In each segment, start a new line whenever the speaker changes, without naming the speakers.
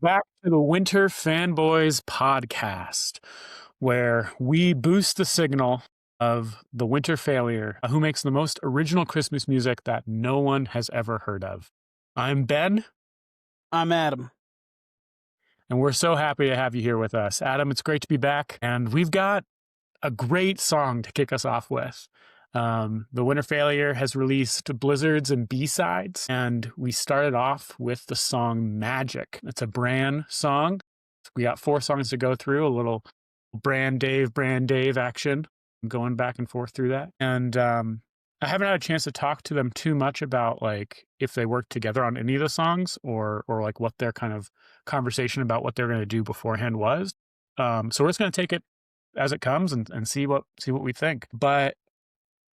back to the Winter Fanboys podcast, where we boost the signal of the winter failure, who makes the most original Christmas music that no one has ever heard of. I'm Ben,
I'm Adam.
and we're so happy to have you here with us. Adam, it's great to be back, and we've got a great song to kick us off with. The Winter Failure has released Blizzards and B-sides, and we started off with the song Magic. It's a Bran song. We got 4 songs to go through, a little Bran Dave action, going back and forth through that. And I haven't had a chance to talk to them too much about like if they worked together on any of the songs or like what their kind of conversation about what they're going to do beforehand was. So we're just going to take it as it comes and see what we think. But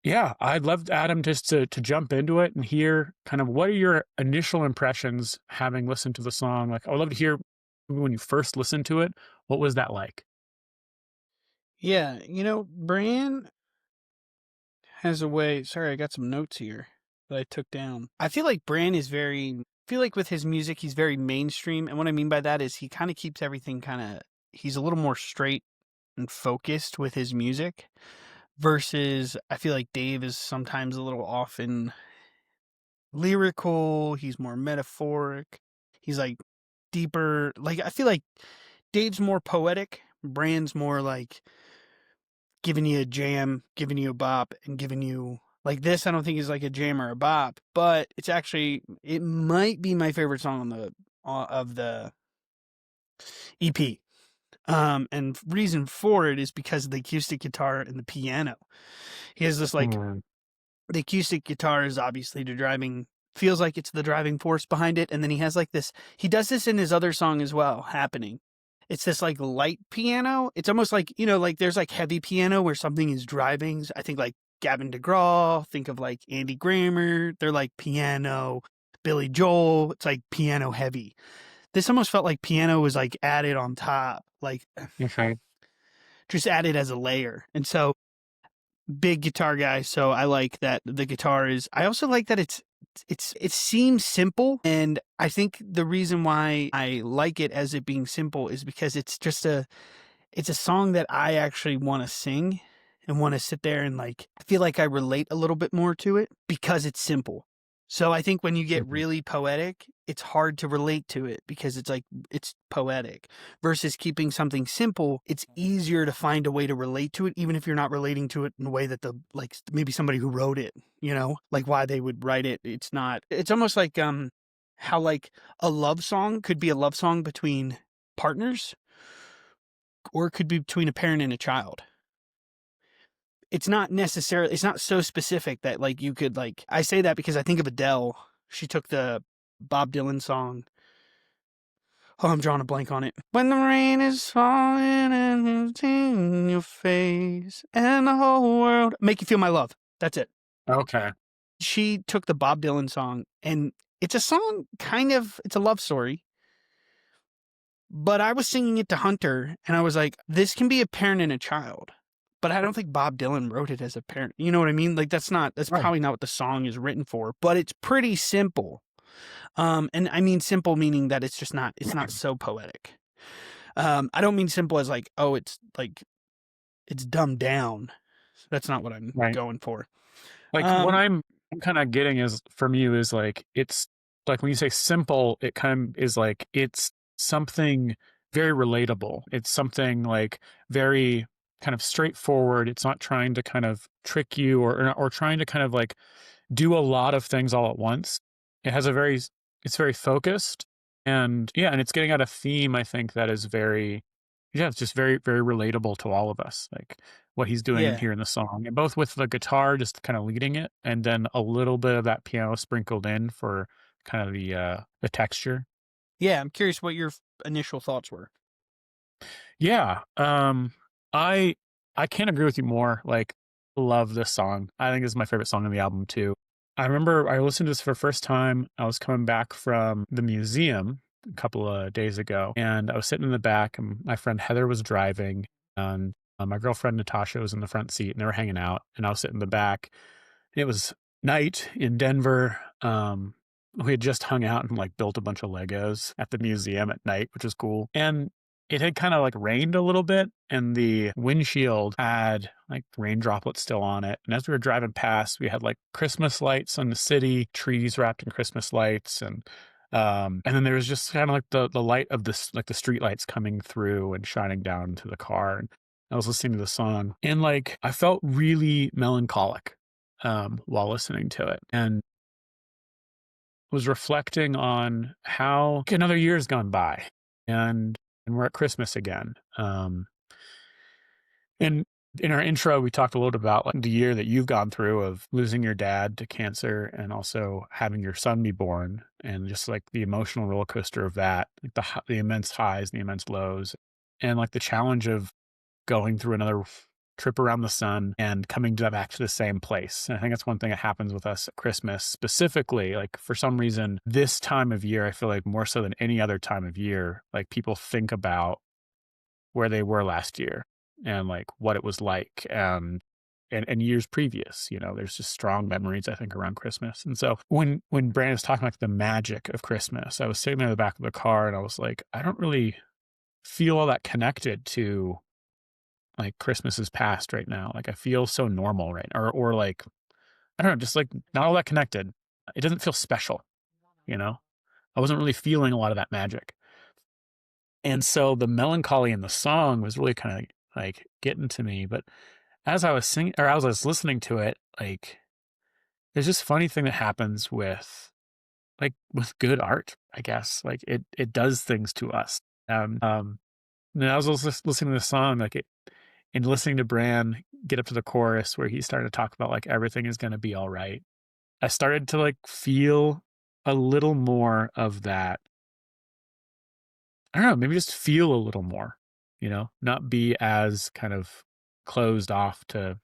yeah, I'd love Adam just to jump into it and hear kind of what are your initial impressions having listened to the song. Like I would love to hear when you first listened to it, what was that like?
Yeah, Bran has a way. Sorry, I got some notes here that I took down. I feel like Bran is I feel like with his music, he's very mainstream. And what I mean by that is he kind of keeps everything he's a little more straight and focused with his music versus I feel like Dave is sometimes a little often lyrical. He's more metaphoric. He's like deeper. Like, I feel like Dave's more poetic. Bran's more like giving you a jam, giving you a bop, and giving you like this. I don't think is like a jam or a bop, but it might be my favorite song on of the EP. And reason for it is because of the acoustic guitar and the piano. He has this like the acoustic guitar is obviously feels like it's the driving force behind it, and then he has like this. He does this in his other song as well. Happening. It's this like light piano. It's almost like, like there's like heavy piano where something is driving. I think like Gavin DeGraw, think of like Andy Grammer. They're like piano. Billy Joel, it's like piano heavy. This almost felt like piano was like added on top, like
Okay.
just added as a layer. And so big guitar guy. So I like that the guitar I also like that it seems simple. And I think the reason why I like it as it being simple is because it's a song that I actually want to sing and want to sit there and like, I feel like I relate a little bit more to it because it's simple. So I think when you get really poetic, it's hard to relate to it because it's poetic versus keeping something simple. It's easier to find a way to relate to it, even if you're not relating to it in a way that maybe somebody who wrote it, like why they would write it. It's almost like, how like a love song could be a love song between partners or it could be between a parent and a child. It's not so specific that like you could like, I say that because I think of Adele. She took the Bob Dylan song. Oh, I'm drawing a blank on it. When the rain is falling and it's in your face and the whole world make you feel my love. That's it.
Okay.
She took the Bob Dylan song and it's a song it's a love story. But I was singing it to Hunter and I was like, this can be a parent and a child. But I don't think Bob Dylan wrote it as a parent. You know what I mean? Like that's
Right.
probably not what the song is written for, but it's pretty simple. And I mean simple meaning that it's not so poetic. I don't mean simple as like, oh, it's dumbed down. That's not what I'm
Right.
going for.
Like what I'm kind of getting is from you is like, it's like when you say simple, it kind of is like, it's something very relatable. It's something like very kind of straightforward. It's not trying to kind of trick you or trying to kind of like do a lot of things all at once. It's very focused and it's getting at a theme, I think, that is it's just very, very relatable to all of us. Like what he's doing
Yeah.
here in the song, and both with the guitar, just kind of leading it, and then a little bit of that piano sprinkled in for kind of the texture.
Yeah. I'm curious what your initial thoughts were.
Yeah. I can't agree with you more. Like, love this song. I think this is my favorite song on the album too. I remember I listened to this for the first time. I was coming back from the museum a couple of days ago, and I was sitting in the back, and my friend Heather was driving, and my girlfriend Natasha was in the front seat, and they were hanging out, and I was sitting in the back. It was night in Denver. we had just hung out and like built a bunch of Legos at the museum at night, which was cool. And it had kind of like rained a little bit, and the windshield had like rain droplets still on it. And as we were driving past, we had like Christmas lights on the city, trees wrapped in Christmas lights, and then there was just kind of like the light of this, like the street lights coming through and shining down to the car. And I was listening to the song, and like I felt really melancholic while listening to it, and was reflecting on how another year has gone by, and we're at Christmas again. And in our intro, we talked a little bit about like the year that you've gone through of losing your dad to cancer and also having your son be born, and just like the emotional roller coaster of that, like the immense highs and the immense lows, and like the challenge of going through another trip around the sun and coming back to the same place. And I think that's one thing that happens with us at Christmas specifically. Like for some reason, this time of year, I feel like more so than any other time of year, like people think about where they were last year and like what it was like and years previous. You know, there's just strong memories, I think, around Christmas. And so when Brandon's talking like the magic of Christmas, I was sitting there in the back of the car and I was like, I don't really feel all that connected to like Christmas is past right now. Like I feel so normal right, or like I don't know, just like not all that connected. It doesn't feel special, you know? I wasn't really feeling a lot of that magic. And so the melancholy in the song was really kind of like getting to me. But as I was singing, or as I was listening to it, like there's this funny thing that happens with good art, I guess. Like it does things to us. And I was listening to the song, like it, and listening to Bran get up to the chorus where he started to talk about like everything is going to be all right. I started to like feel a little more of that. I don't know, maybe just feel a little more, you know, not be as kind of closed off to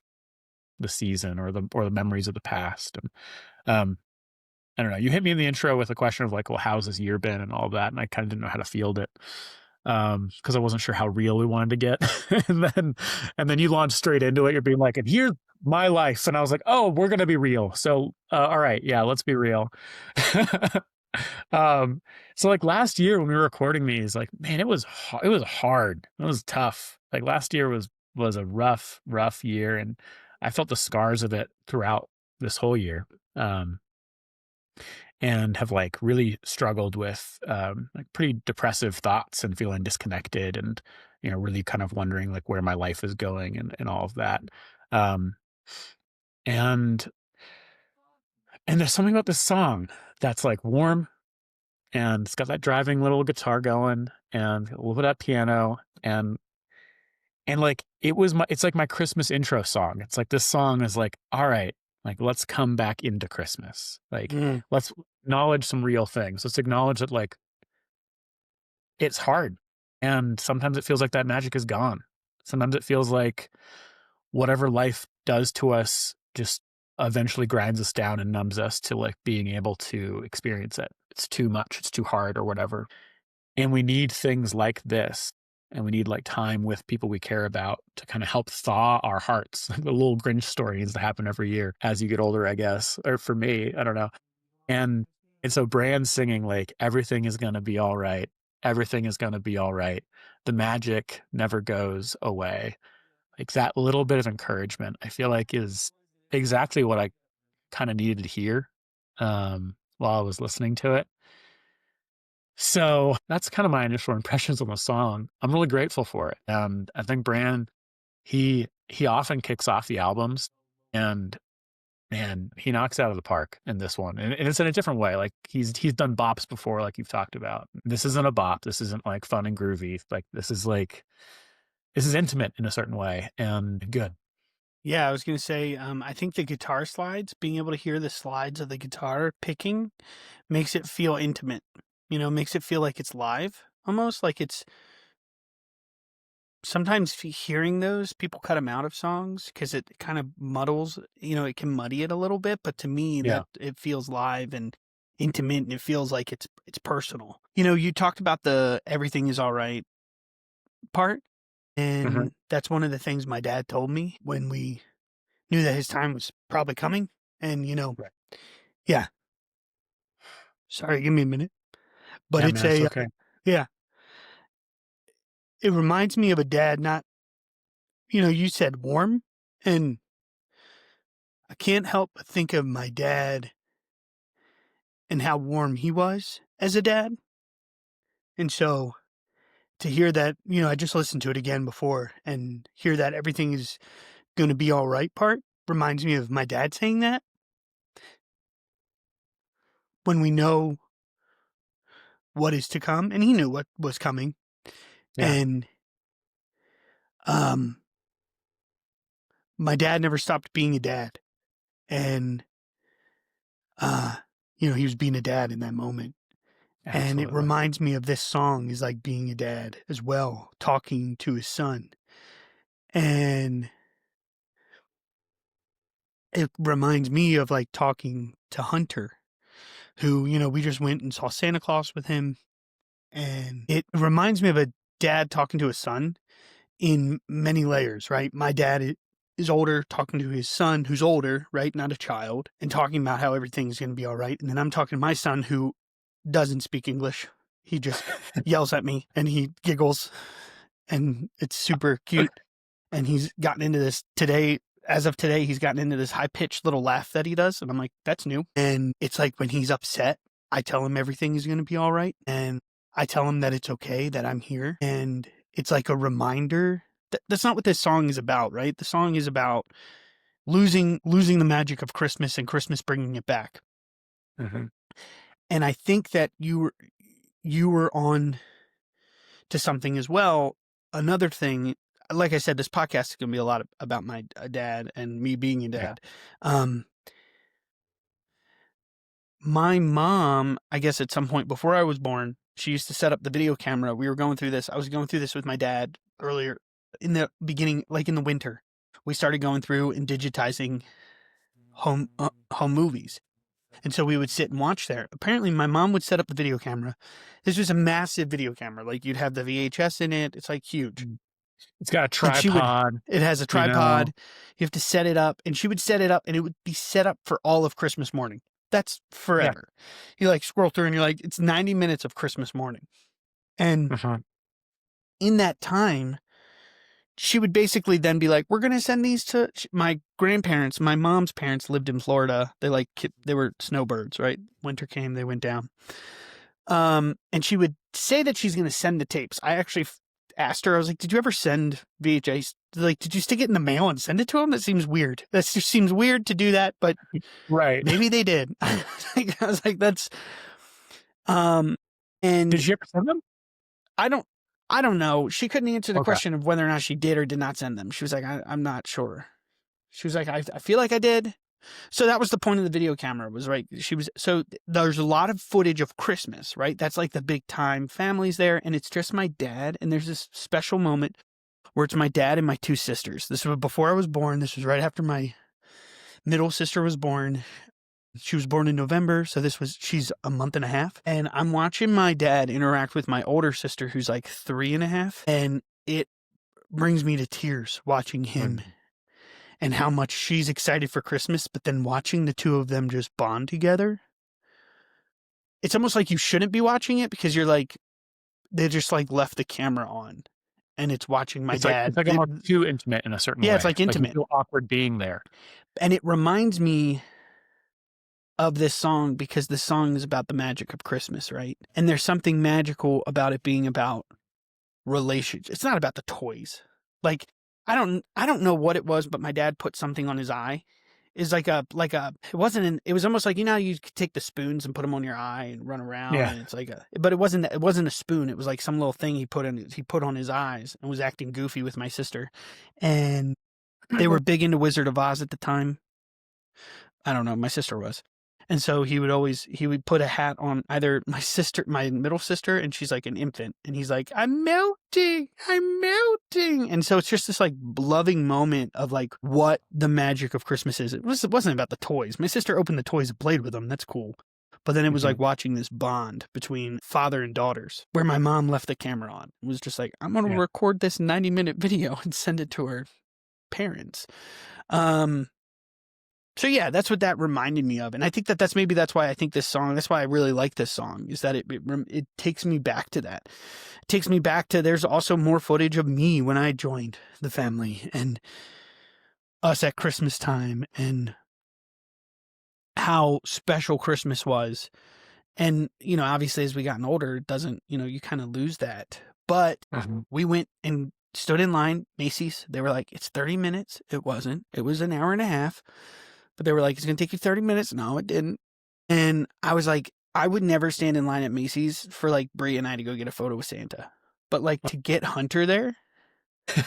the season or the memories of the past. And I don't know. You hit me in the intro with a question of like, well, how's this year been and all that, and I kind of didn't know how to field it because I wasn't sure how real we wanted to get. and then you launched straight into it. You're being like, and here's my life, and I was like, oh, we're gonna be real. So all right, yeah, let's be real. um, so like last year when we were recording these, like man, it was hard. It was tough. Like last year was a rough year, and I felt the scars of it throughout this whole year. Um, and have like really struggled with like pretty depressive thoughts and feeling disconnected and really kind of wondering like where my life is going and all of that. Um, and and there's something about this song that's like warm and it's got that driving little guitar going and a little bit of piano and like it's like my Christmas intro song. It's like this song is like, all right, like let's come back into Christmas. Like
Mm.
let's acknowledge some real things. Let's acknowledge that like it's hard. And sometimes it feels like that magic is gone. Sometimes it feels like whatever life does to us just eventually grinds us down and numbs us to like being able to experience it. It's too much, it's too hard or whatever. And we need things like this. And we need like time with people we care about to kind of help thaw our hearts. The little Grinch story needs to happen every year as you get older, I guess. Or for me, I don't know. And so Brand singing like everything is gonna be all right. Everything is gonna be all right. The magic never goes away. Like that little bit of encouragement, I feel like is exactly what I kind of needed to hear while I was listening to it. So that's kind of my initial impressions on the song. I'm really grateful for it. I think Brand he often kicks off the albums, and man, he knocks it out of the park in this one, and it's in a different way. Like he's done bops before, like you've talked about. This isn't a bop. This isn't like fun and groovy. This is intimate in a certain way and good.
Yeah, I was gonna say, I think the guitar slides, being able to hear the slides of the guitar picking, makes it feel intimate. You know, makes it feel like it's live, almost like it's. Sometimes hearing those, people cut them out of songs because it kind of muddles. You know, it can muddy it a little bit. But to me,
Yeah.
that it feels live and intimate, and it feels like it's personal. You know, you talked about the "everything is all right" part,
Mhm.
and that's one of the things my dad told me when we knew that his time was probably coming. And,
Right.
yeah. Sorry, give me a minute. But
Yeah,
it's
man, it's
a
okay.
yeah. It reminds me of a dad. Not you said warm, and I can't help but think of my dad and how warm he was as a dad. And so to hear that, I just listened to it again before and hear that everything is going to be all right part reminds me of my dad saying that when we know what is to come, and he knew what was coming.
Yeah,
And um my dad never stopped being a dad. And uh he was being a dad in that moment. And it
absolutely.
reminds me of this song is like being a dad as well, talking to his son. And it reminds me of like talking to Hunter, who, we just went and saw Santa Claus with him. And it reminds me of a dad talking to his son in many layers, right? My dad is older, talking to his son who's older, right? Not a child, and talking about how everything's going to be all right. And then I'm talking to my son who doesn't speak English. He just yells at me and he giggles, and it's super cute. And he's gotten into this today. As of today, he's gotten into this high pitched little laugh that he does. And I'm like, that's new. And it's like when he's upset, I tell him everything is going to be all right. And I tell him that it's okay, that I'm here. And it's like a reminder. That's not what this song is about, right? The song is about losing the magic of Christmas and Christmas bringing it back.
Hmm.
And I think that you were on to something as well. Another thing, like I said, this podcast is going to be a lot about my dad and me being a
Yeah.
dad. Um, my mom, I guess at some point before I was born, she used to set up the video camera. We were going through this. I was going through this with my dad earlier in the beginning, like in the winter. We started going through and digitizing home movies. And so we would sit and watch there. Apparently, my mom would set up the video camera. This was a massive video camera. Like you'd have the VHS in it. It's like huge.
It's got a
And
tripod,
it has a
you know.
tripod. You have to set it up. And she would set it up and it would be set up for all of Christmas morning. That's
Yeah.
forever. You like scroll through and you're like, it's 90 minutes of Christmas morning. And
Uh-huh.
in that time, she would basically then be like, we're going to send these to my grandparents. My mom's parents lived in Florida. They were snowbirds, right? Winter came, they went down. And she would say that she's going to send the tapes. I actually asked her, I was like, did you ever send VHS? Like, did you stick it in the mail and send it to them? That seems weird. That just seems weird to do that, but
Right.
maybe they did. I was like, um,
Did
and
she ever send them?
I don't, I don't know. She couldn't answer the
Okay.
question of whether or not she did or did not send them. She was like, I'm not sure. She was like, I feel like I did. So that was the point of the video camera was right. There's a lot of footage of Christmas, right? That's like the big time families there. And it's just my dad. And there's this special moment where it's my dad and my two sisters. This was before I was born. This was right after my middle sister was born. She was born in November. So she's a month and a half. And I'm watching my dad interact with my older sister, who's like 3.5. And it brings me to tears watching him and how much she's excited for Christmas, but then watching the two of them just bond together. It's almost like you shouldn't be watching it because you're like, they just like left the camera on and it's watching my
It's
dad.
like almost too intimate in a certain
Yeah, it's
way.
like
Like you
intimate.
feel awkward being there.
And it reminds me of this song because the song is about the magic of Christmas, right? And there's something magical about it being about relationships. It's not about the toys. Like I don't know what it was, but my dad put something on his eye. Is like it was almost like you could take the spoons and put them on your eye and run around,
Yeah.
and it's like but it wasn't a spoon. It was like some little thing he put on his eyes and was acting goofy with my sister. And they were big into Wizard of Oz at the time. I don't know, my sister was. And so he would put a hat on either my middle sister, and she's like an infant, and he's like, I'm melting. And so it's just this like loving moment of like what the magic of Christmas is. It wasn't about the toys. My sister opened the toys and played with them. That's cool. But then it was like watching this bond between father and daughters where my mom left the camera on. It was just like, I'm going to
Yeah.
record this 90-minute video and send it to her parents. So yeah, that's what that reminded me of, and I think that's why I think this song. That's why I really like this song. Is that it takes me back to that. It takes me back to. There's also more footage of me when I joined the family and us at Christmas time and how special Christmas was. And obviously, as we gotten older, it doesn't. You kind of lose that. But we went and stood in line, Macy's. They were like, "It's 30 minutes." It wasn't. It was an hour and a half. But they were like, "It's going to take you 30 minutes." No, it didn't. And I was like, I would never stand in line at Macy's for like Brie and I to go get a photo with Santa. But like to get Hunter there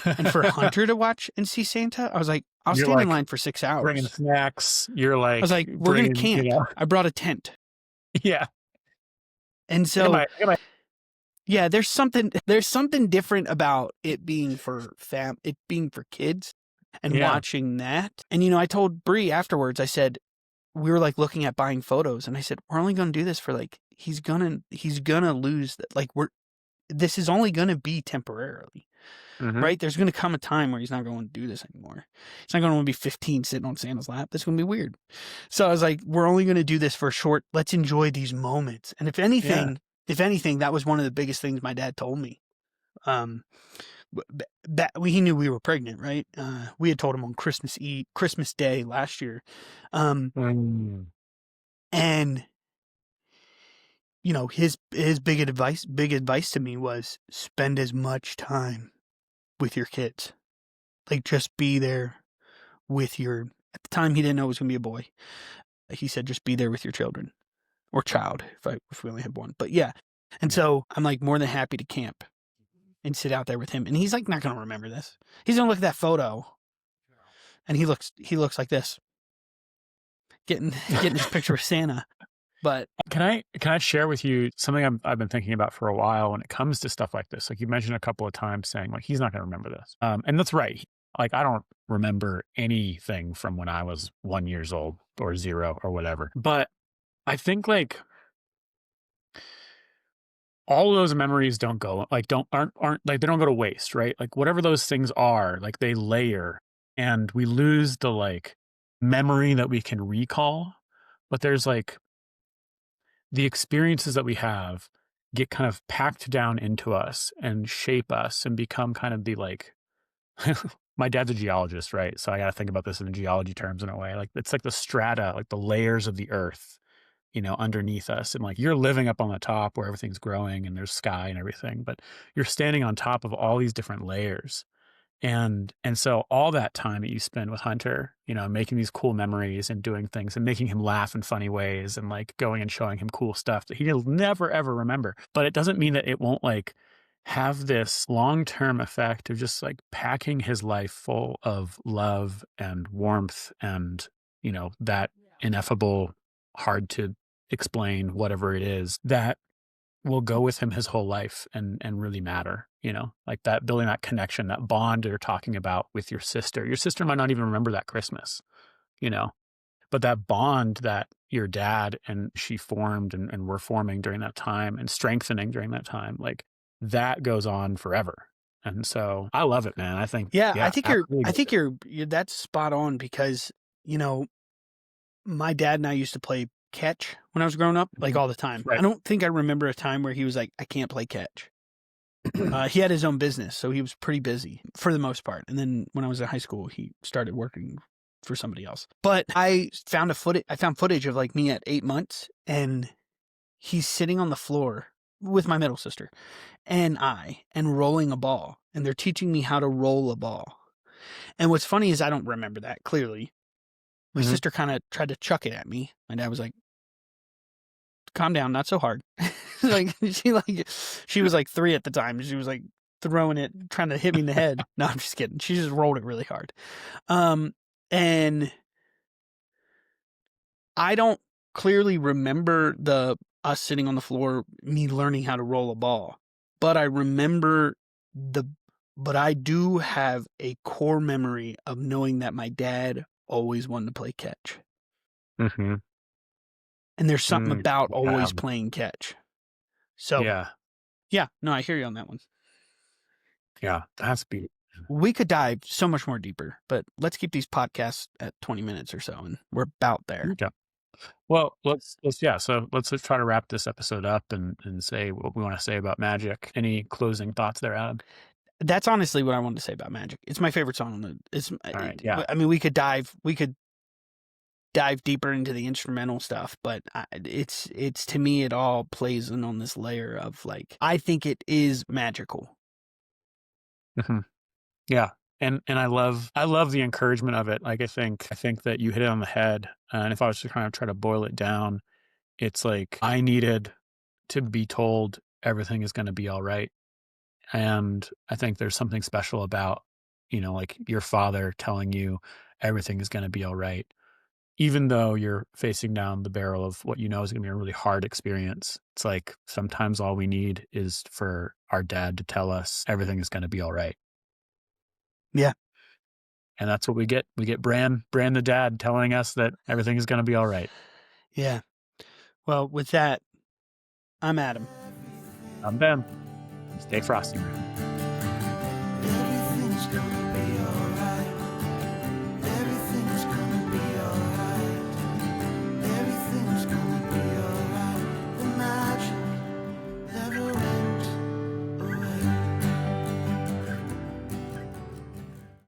and for Hunter to watch and see Santa, I was like, I'll
You're
stand in
like
line for 6
bringing
hours.
snacks. You're
I
like
was like, we're going to
bringing,
camp. I brought a tent.
yeah.
And so,
I got my
yeah, there's something different about it being for kids and
Yeah.
watching that. And, I told Brie afterwards, I said, we were like looking at buying photos and I said, we're only going to do this for like, he's going to lose that. Like this is only going to be temporarily, right? There's going to come a time where he's not going to do this anymore. He's not going to want to be 15 sitting on Santa's lap. That's going to be weird. So I was like, we're only going to do this for a short, let's enjoy these moments. And if anything, that was one of the biggest things my dad told me. He knew we were pregnant, right? We had told him on Christmas Day last year. And his big advice to me was spend as much time with your kids. Like just be there with at the time he didn't know it was going to be a boy. He said, just be there with your children or child if we only have one. But yeah. And so I'm like more than happy to camp and sit out there with him. And he's like, not going to remember this. He's going to look at that photo and he looks like this, getting his picture with Santa. But
can I share with you something I've been thinking about for a while when it comes to stuff like this? Like you mentioned a couple of times saying like, he's not going to remember this. And that's right. Like, I don't remember anything from when I was 1 year old or 0 or whatever. But I think like all of those memories aren't like, they don't go to waste, right? Like whatever those things are, like they layer and we lose the like memory that we can recall. But there's like the experiences that we have get kind of packed down into us and shape us and become kind of the like, my dad's a geologist, right? So I got to think about this in geology terms in a way. Like it's like the strata, like the layers of the earth, underneath us. And like you're living up on the top where everything's growing and there's sky and everything, but you're standing on top of all these different layers. And so all that time that you spend with Hunter, making these cool memories and doing things and making him laugh in funny ways and like going and showing him cool stuff that he'll never ever remember. But it doesn't mean that it won't like have this long-term effect of just like packing his life full of love and warmth and, that ineffable, hard to explain, whatever it is that will go with him his whole life and really matter, like that building that connection, that bond you're talking about with your sister. Your sister might not even remember that Christmas, but that bond that your dad and she formed and were forming during that time and strengthening during that time, like that goes on forever. And so I love it, man. I think,
I think you're that's spot on because, my dad and I used to play catch when I was growing up, like all the time.
Right.
I don't think I remember a time where he was like, I can't play catch. He had his own business, so he was pretty busy for the most part. And then when I was in high school, he started working for somebody else. But I found footage of like me at 8 months, and he's sitting on the floor with my middle sister and rolling a ball, and they're teaching me how to roll a ball. And what's funny is I don't remember that clearly. My sister kind of tried to chuck it at me. My dad was like, calm down, not so hard. She was like 3 at the time. She was like throwing it, trying to hit me in the head. No, I'm just kidding. She just rolled it really hard. And I don't clearly remember us sitting on the floor, me learning how to roll a ball, but I remember but I do have a core memory of knowing that my dad always wanted to play catch.
Mm-hmm.
And there's something about always playing catch. So, yeah, no, I hear you on that one.
Yeah, that's beautiful.
We could dive so much more deeper, but let's keep these podcasts at 20 minutes or so, and we're about there.
Okay. Well, so let's just try to wrap this episode up and say what we want to say about Magic. Any closing thoughts there, Adam?
That's honestly what I wanted to say about Magic. It's my favorite song on the.
All right, yeah.
I mean, we could dive deeper into the instrumental stuff, but it's to me it all plays in on this layer of like I think it is magical.
Mhm. Yeah. And I love the encouragement of it. Like I think that you hit it on the head. And if I was to kind of try to boil it down, it's like I needed to be told everything is going to be all right. And I think there's something special about, like your father telling you everything is going to be all right, even though you're facing down the barrel of what you know is going to be a really hard experience. It's like sometimes all we need is for our dad to tell us everything is going to be all right.
Yeah.
And that's what we get. We get Bran the dad telling us that everything is going to be all right.
Yeah. Well, with that, I'm Adam.
I'm Ben. Stay frosty.
Everything's gonna